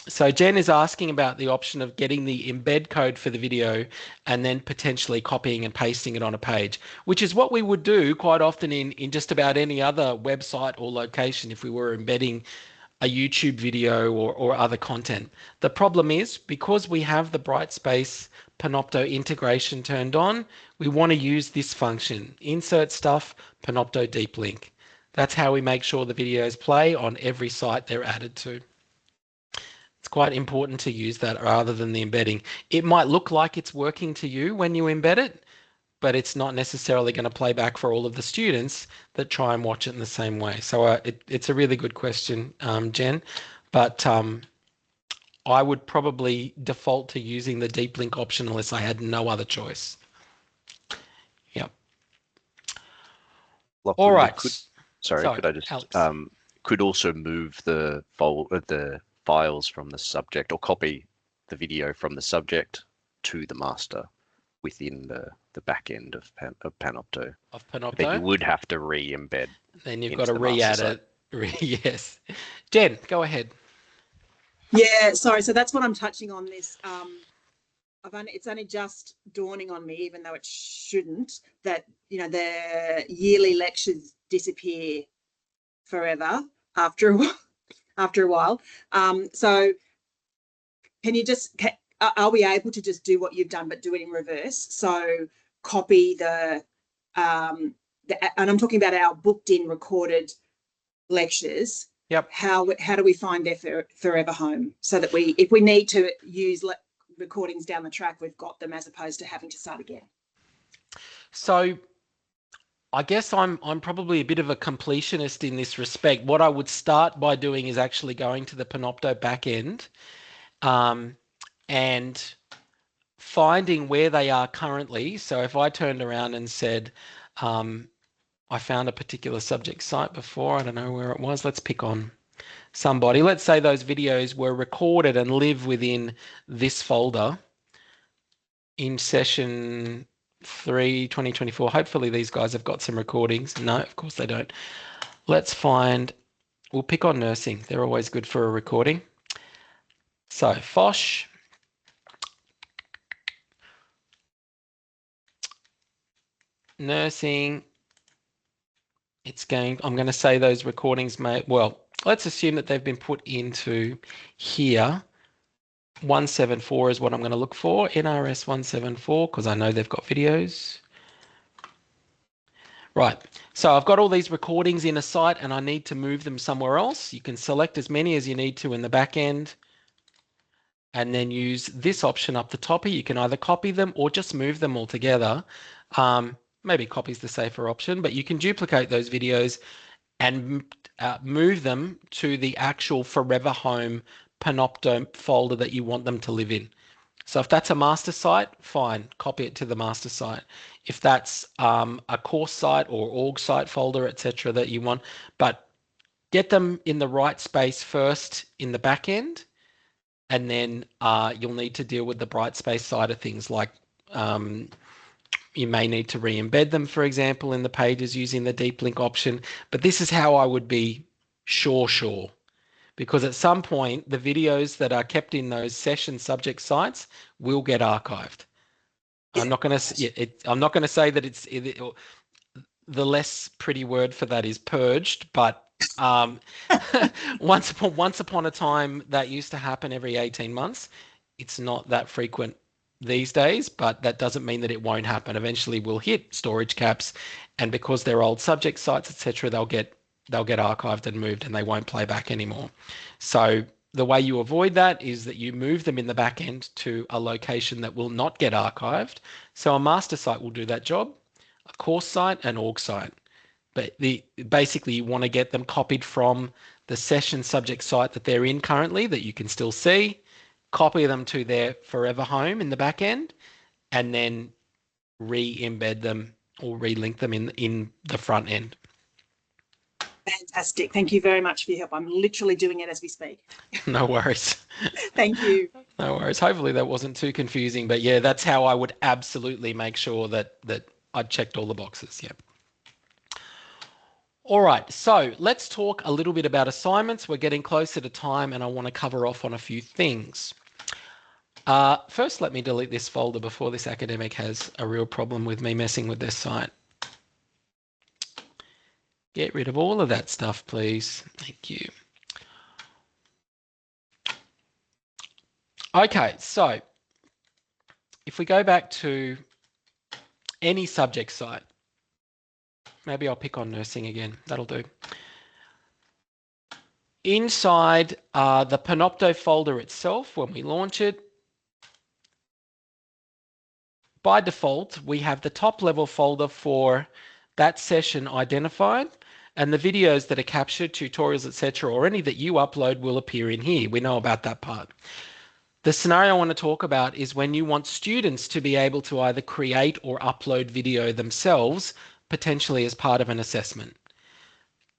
So Jen is asking about the option of getting the embed code for the video and then potentially copying and pasting it on a page, which is what we would do quite often in just about any other website or location if we were embedding a YouTube video or other content. The problem is because we have the Brightspace Panopto integration turned on, we want to use this function, insert stuff, Panopto deep link. That's how we make sure the videos play on every site they're added to. It's quite important to use that rather than the embedding. It might look like it's working to you when you embed it, but it's not necessarily going to play back for all of the students that try and watch it in the same way. So it's a really good question, Jen, but I would probably default to using the deep link option unless I had no other choice. Yep. Lachlan, All right. Could I just Alex. Could also move the files from the subject, or copy the video from the subject to the master within the back end of Panopto. Of Panopto. Then you would have to re-embed. Then you've got to re-add it. Yes. Jen, go ahead. Yeah, sorry. So that's what I'm touching on this. It's only just dawning on me, even though it shouldn't, that the yearly lectures disappear forever after a while. So can you are we able to just do what you've done but do it in reverse? So copy and I'm talking about our booked in recorded lectures. Yep. How do we find their forever home so that if we need to use recordings down the track, we've got them as opposed to having to start again? So I guess I'm probably a bit of a completionist in this respect. What I would start by doing is actually going to the Panopto backend and finding where they are currently. So if I turned around and said, I found a particular subject site before, I don't know where it was. Let's pick on somebody. Let's say those videos were recorded and live within this folder in session 3, 2024. Hopefully these guys have got some recordings. No, of course they don't. Let's find, we'll pick on nursing. They're always good for a recording. So FOSH. Nursing. I'm going to say those recordings let's assume that they've been put into here. 174 is what I'm going to look for, NRS 174, because I know they've got videos. Right, so I've got all these recordings in a site and I need to move them somewhere else. You can select as many as you need to in the back end and then use this option up the top here. You can either copy them or just move them all together. Maybe copy is the safer option, but you can duplicate those videos and move them to the actual Forever Home Panopto folder that you want them to live in. So if that's a master site, fine, copy it to the master site. If that's a course site or org site folder, etc., that you want, but get them in the right space first in the back end, and then you'll need to deal with the Brightspace side of things, like you may need to re-embed them, for example, in the pages using the deep link option. But this is how I would be sure. Because at some point, the videos that are kept in those session subject sites will get archived. I'm not going to say that it's the less pretty word for that is purged, but once upon a time that used to happen every 18 months. It's not that frequent these days, but that doesn't mean that it won't happen. Eventually we'll hit storage caps, and because they're old subject sites, etc., they'll get archived and moved and they won't play back anymore. So the way you avoid that is that you move them in the back end to a location that will not get archived. So a master site will do that job, a course site, an org site. But basically you want to get them copied from the session subject site that they're in currently that you can still see, copy them to their Forever Home in the back end, and then re-embed them or relink them in the front end. Fantastic. Thank you very much for your help. I'm literally doing it as we speak. No worries. Thank you. No worries. Hopefully that wasn't too confusing, but yeah, that's how I would absolutely make sure that I'd checked all the boxes. Yeah. All right, so let's talk a little bit about assignments. We're getting closer to time and I want to cover off on a few things. First, let me delete this folder before this academic has a real problem with me messing with their site. Get rid of all of that stuff, please. Thank you. Okay, so if we go back to any subject site, maybe I'll pick on nursing again, that'll do. Inside the Panopto folder itself, when we launch it, by default, we have the top level folder for that session identified, and the videos that are captured, tutorials, etc., or any that you upload will appear in here. We know about that part. The scenario I want to talk about is when you want students to be able to either create or upload video themselves, potentially as part of an assessment.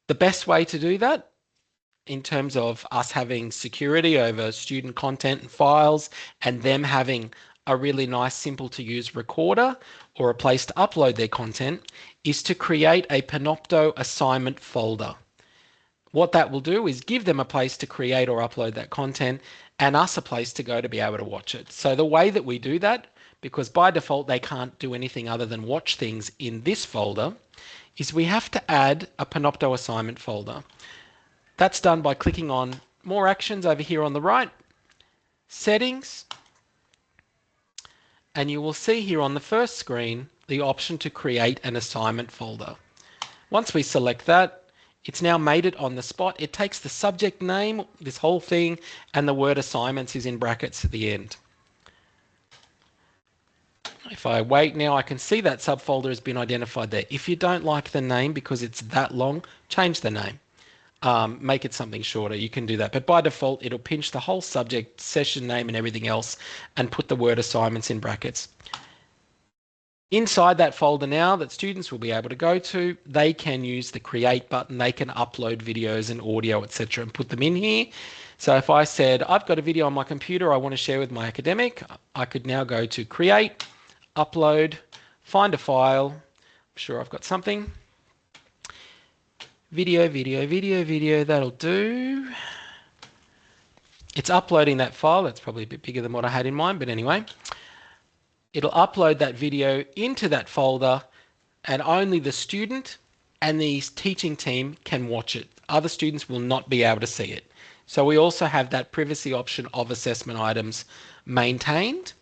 The best way to do that, in terms of us having security over student content and files, and them having a really nice, simple to use recorder or a place to upload their content, is to create a Panopto assignment folder. What that will do is give them a place to create or upload that content and us a place to go to be able to watch it. So the way that we do that, because by default they can't do anything other than watch things in this folder, is we have to add a Panopto assignment folder. That's done by clicking on More Actions over here on the right, Settings, and you will see here on the first screen the option to create an assignment folder. Once we select that, it's now made it on the spot. It takes the subject name, this whole thing, and the word assignments is in brackets at the end. If I wait now, I can see that subfolder has been identified there. If you don't like the name because it's that long, change the name. Make it something shorter. You can do that. But by default, it'll pinch the whole subject, session name, and everything else, and put the word assignments in brackets. Inside that folder now that students will be able to go to, they can use the create button. They can upload videos and audio, etc., and put them in here. So if I said, I've got a video on my computer I want to share with my academic, I could now go to create, upload, find a file. I'm sure I've got something. Video, that'll do. It's uploading that file. That's probably a bit bigger than what I had in mind, but anyway. It'll upload that video into that folder, and only the student and the teaching team can watch it. Other students will not be able to see it. So we also have that privacy option of assessment items maintained.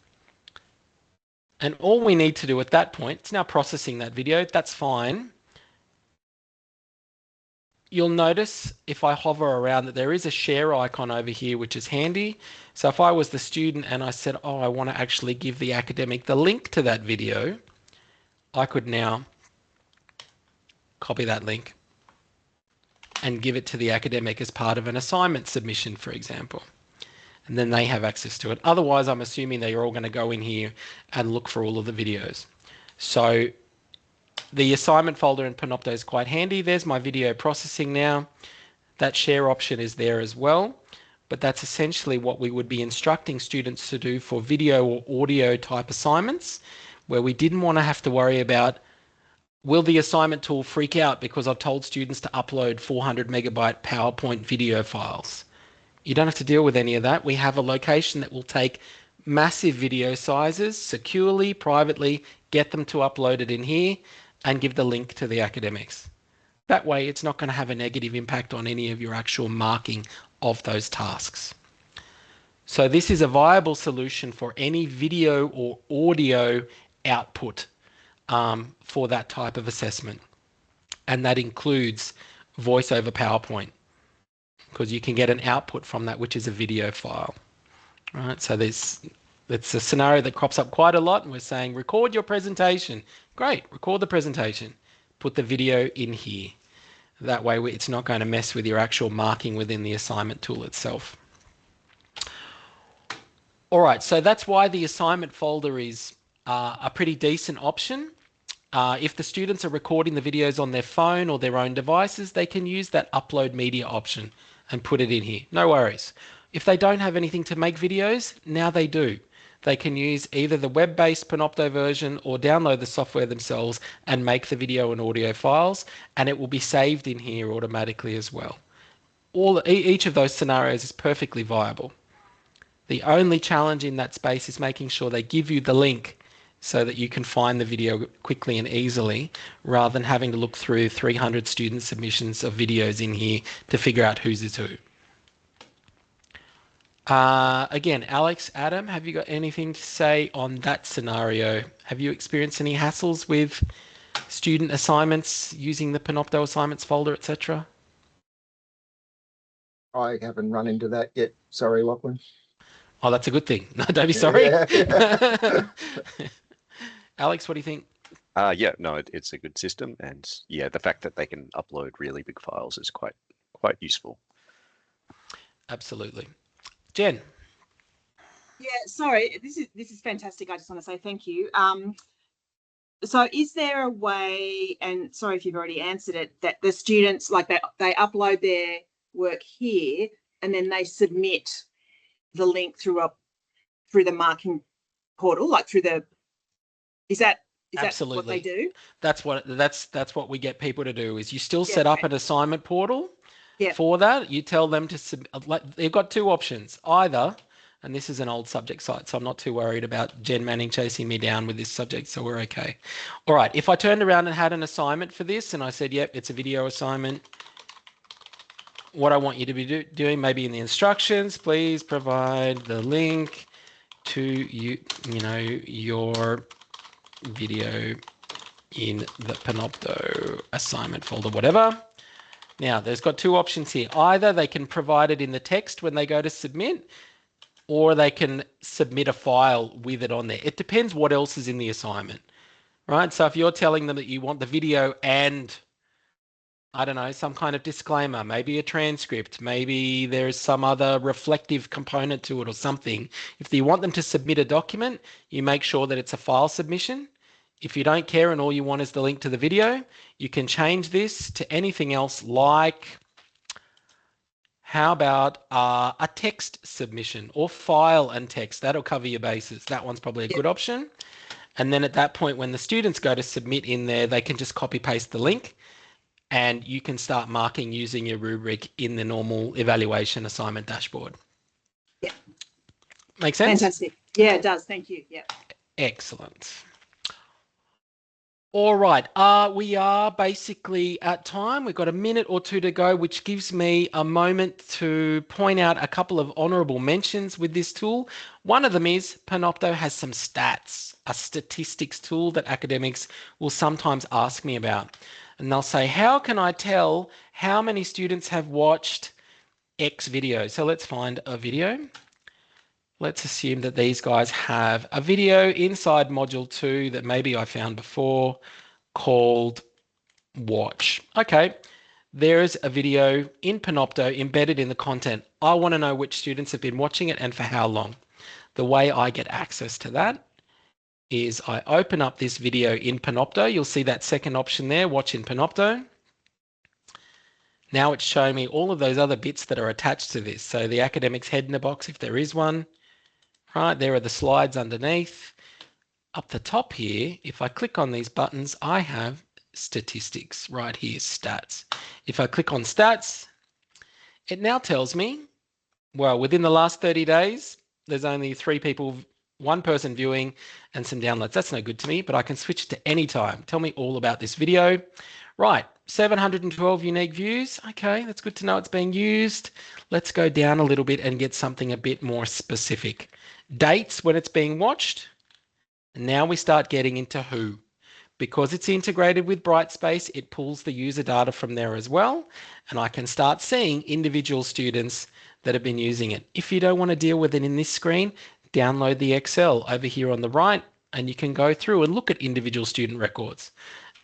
And all we need to do at that point, it's now processing that video, that's fine. You'll notice if I hover around that there is a share icon over here, which is handy. So if I was the student and I said, oh, I want to actually give the academic the link to that video, I could now copy that link and give it to the academic as part of an assignment submission, for example. And then they have access to it. Otherwise, I'm assuming that you're all going to go in here and look for all of the videos. So the assignment folder in Panopto is quite handy. There's my video processing now. That share option is there as well, but that's essentially what we would be instructing students to do for video or audio type assignments, where we didn't want to have to worry about, will the assignment tool freak out because I've told students to upload 400 megabyte PowerPoint video files? You don't have to deal with any of that. We have a location that will take massive video sizes securely, privately, get them to upload it in here, and give the link to the academics. That way it's not going to have a negative impact on any of your actual marking of those tasks. So this is a viable solution for any video or audio output for that type of assessment. And that includes voice over PowerPoint, because you can get an output from that, which is a video file. All right, so it's a scenario that crops up quite a lot, and we're saying record your presentation. Great, record the presentation. Put the video in here. That way it's not going to mess with your actual marking within the assignment tool itself. All right, so that's why the assignment folder is a pretty decent option. If the students are recording the videos on their phone or their own devices, they can use that upload media option and put it in here. No worries. If they don't have anything to make videos, now they do. They can use either the web-based Panopto version or download the software themselves and make the video and audio files, and it will be saved in here automatically as well. Each of those scenarios is perfectly viable. The only challenge in that space is making sure they give you the link so that you can find the video quickly and easily, rather than having to look through 300 student submissions of videos in here to figure out whose is who. Again, Alex, Adam, have you got anything to say on that scenario? Have you experienced any hassles with student assignments using the Panopto assignments folder, etc.? I haven't run into that yet. Sorry, Lachlan. Oh, that's a good thing. No, don't be sorry. Yeah. Alex, what do you think? Yeah, no, it's a good system, and yeah, the fact that they can upload really big files is quite useful. Absolutely. Jen. Yeah, sorry, this is fantastic. I just want to say thank you. So is there a way, and sorry if you've already answered it, that the students, like they upload their work here and then they submit the link through the marking portal, like through the, is that what they Absolutely. do? That's what we get people to do is you still Yeah, set up okay. an assignment portal Yeah, for that. You tell them to they've got two options. Either, and this is an old subject site, so I'm not too worried about Jen Manning chasing me down with this subject, so we're okay. All right, if I turned around and had an assignment for this and I said, yep, it's a video assignment, what I want you to be doing, maybe in the instructions, please provide the link to your video in the Panopto assignment folder, whatever. Now, there's got two options here. Either they can provide it in the text when they go to submit, or they can submit a file with it on there. It depends what else is in the assignment, right? So if you're telling them that you want the video and, I don't know, some kind of disclaimer, maybe a transcript, maybe there's some other reflective component to it or something. If you want them to submit a document, you make sure that it's a file submission. If you don't care and all you want is the link to the video, you can change this to anything else like, how about a text submission or file and text? That'll cover your bases. That one's probably a yeah, good option. And then at that point, when the students go to submit in there, they can just copy paste the link and you can start marking using your rubric in the normal evaluation assignment dashboard. yeah. Make sense? Fantastic. Yeah, it does. Thank you. Yeah. Excellent. All right, we are basically at time. We've got a minute or two to go, which gives me a moment to point out a couple of honourable mentions with this tool. One of them is Panopto has some stats, a statistics tool that academics will sometimes ask me about. And they'll say, how can I tell how many students have watched X video? So let's find a video. Let's assume that these guys have a video inside module 2 that maybe I found before called watch. Okay, there's a video in Panopto embedded in the content. I want to know which students have been watching it and for how long. The way I get access to that is I open up this video in Panopto. You'll see that second option there, watch in Panopto. Now it's showing me all of those other bits that are attached to this. So the academics head in the box, if there is one, right, there are the slides underneath. Up the top here, if I click on these buttons, I have statistics right here, stats. If I click on stats, it now tells me, well, within the last 30 days, there's only 3 people, 1 person viewing and some downloads. That's no good to me, but I can switch it to any time. Tell me all about this video. Right, 712 unique views. Okay, that's good to know it's being used. Let's go down a little bit and get something a bit more specific. Dates when it's being watched. Now we start getting into who. Because it's integrated with Brightspace, it pulls the user data from there as well, and I can start seeing individual students that have been using it. If you don't want to deal with it in this screen, download the Excel over here on the right, and you can go through and look at individual student records.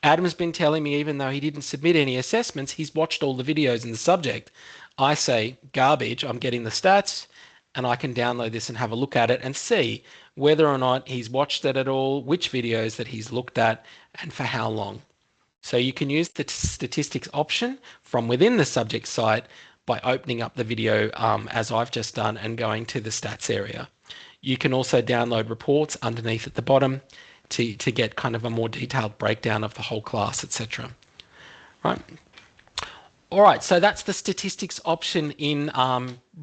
Adam's been telling me even though he didn't submit any assessments, he's watched all the videos in the subject. I say, garbage, I'm getting the stats, and I can download this and have a look at it and see whether or not he's watched it at all, which videos that he's looked at, and for how long. So you can use the statistics option from within the subject site by opening up the video as I've just done and going to the stats area. You can also download reports underneath at the bottom to get kind of a more detailed breakdown of the whole class, etc. Right. All right, so that's the statistics option in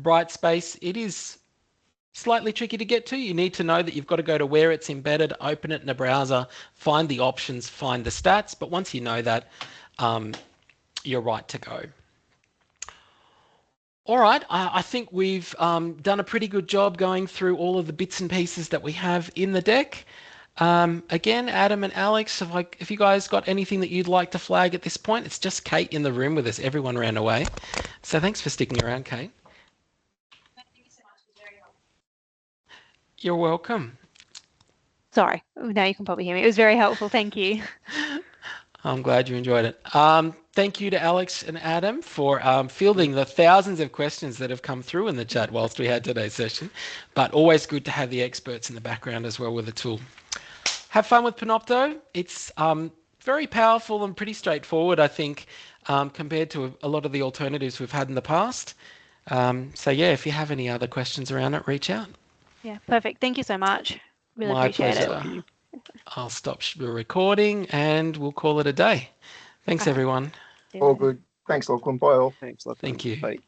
Brightspace. It is slightly tricky to get to. You need to know that you've got to go to where it's embedded, open it in a browser, find the options, find the stats. But once you know that, you're right to go. All right, I think we've done a pretty good job going through all of the bits and pieces that we have in the deck. Again, Adam and Alex, if you guys got anything that you'd like to flag at this point, it's just Kate in the room with us. Everyone ran away. So thanks for sticking around, Kate. Thank you so much. It was very helpful. You're welcome. Sorry, now you can probably hear me. It was very helpful. Thank you. I'm glad you enjoyed it. Thank you to Alex and Adam for fielding the thousands of questions that have come through in the chat whilst we had today's session. But always good to have the experts in the background as well with the tool. Have fun with Panopto. It's very powerful and pretty straightforward, I think, compared to a lot of the alternatives we've had in the past. So yeah, if you have any other questions around it, reach out. Yeah, perfect. Thank you so much. Really My appreciate pleasure. it. I'll stop the recording and we'll call it a day. Thanks, Okay. everyone. See you All later. good. Thanks, Lachlan. Bye all. Thanks, Lachlan. Thank you. Bye.